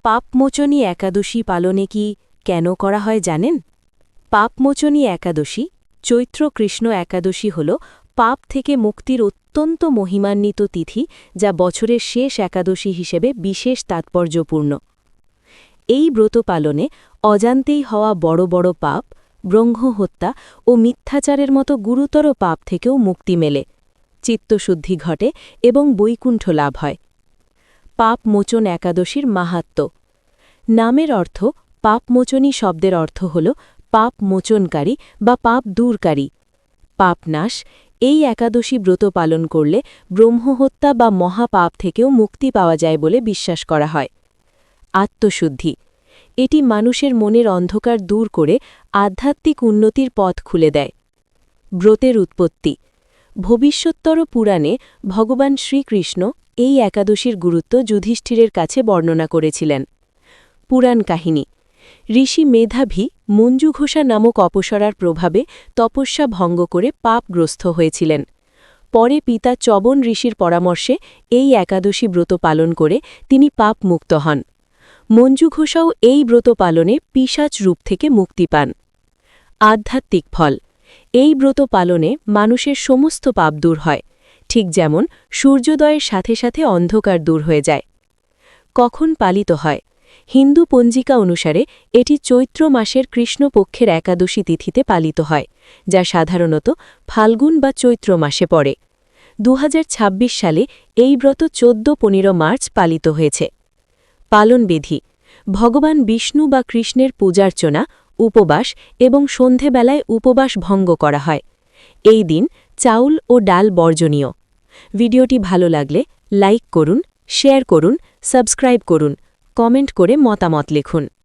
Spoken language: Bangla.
পাপমোচনী একাদশী পালনে কি কেন করা হয় জানেন? পাপমোচনী একাদশী, চৈত্র কৃষ্ণ একাদশী হল পাপ থেকে মুক্তির অত্যন্ত মহিমান্বিত তিথি, যা বছরের শেষ একাদশী হিসেবে বিশেষ তাৎপর্যপূর্ণ। এই ব্রত পালনে অজান্তেই হওয়া বড় বড় পাপ, ব্রহ্মহত্যা ও মিথ্যাচারের মতো গুরুতর পাপ থেকেও মুক্তি মেলে, চিত্তশুদ্ধি ঘটে এবং বৈকুণ্ঠ লাভ হয়। পাপমোচন একাদশীর মাহাত্ম্য। নামের অর্থ পাপমোচনী শব্দের অর্থ হল পাপ মোচনকারী বা পাপ দূরকারী, পাপনাশ। এই একাদশী ব্রত পালন করলে ব্রহ্মহত্যা বা মহাপাপ থেকেও মুক্তি পাওয়া যায় বলে বিশ্বাস করা হয়। আত্মশুদ্ধি। এটি মানুষের মনের অন্ধকার দূর করে আধ্যাত্মিক উন্নতির পথ খুলে দেয়। ব্রতের উৎপত্তি। ভবিষ্যত্তর পুরাণে ভগবান শ্রীকৃষ্ণ এই একাদশীর গুরুত্ব যুধিষ্ঠিরের কাছে বর্ণনা করেছিলেন। পুরাণ কাহিনী। ঋষি মেধাভী মঞ্জুঘোষা নামক অপসরার প্রভাবে তপস্যা ভঙ্গ করে পাপগ্রস্ত হয়েছিলেন। পরে পিতা চবন ঋষির পরামর্শে এই একাদশী ব্রত পালন করে তিনি পাপ মুক্ত হন। মঞ্জুঘোষাও এই ব্রত পালনে পিশাচ রূপ থেকে মুক্তি পান। আধ্যাত্মিক ফল। এই ব্রত পালনে মানুষের সমস্ত পাপ দূর হয়, ঠিক যেমন সূর্যোদয়ের সাথে সাথে অন্ধকার দূর হয়ে যায়। কখন পালিত হয়? হিন্দু পঞ্জিকা অনুসারে এটি চৈত্র মাসের কৃষ্ণপক্ষের একাদশী তিথিতে পালিত হয়, যা সাধারণত ফাল্গুন বা চৈত্র মাসে পড়ে। 2026 সালে এই ব্রত 14-15 মার্চ পালিত হয়েছে। পালনবিধি। ভগবান বিষ্ণু বা কৃষ্ণের পূজার্চনা, উপবাস এবং সন্ধেবেলায় উপবাস ভঙ্গ করা হয়। এই দিন চাউল ও ডাল বর্জনীয়। ভিডিওটি ভালো লাগলে লাইক করুন, শেয়ার করুন, সাবস্ক্রাইব করুন, কমেন্ট করে মতামত লিখুন।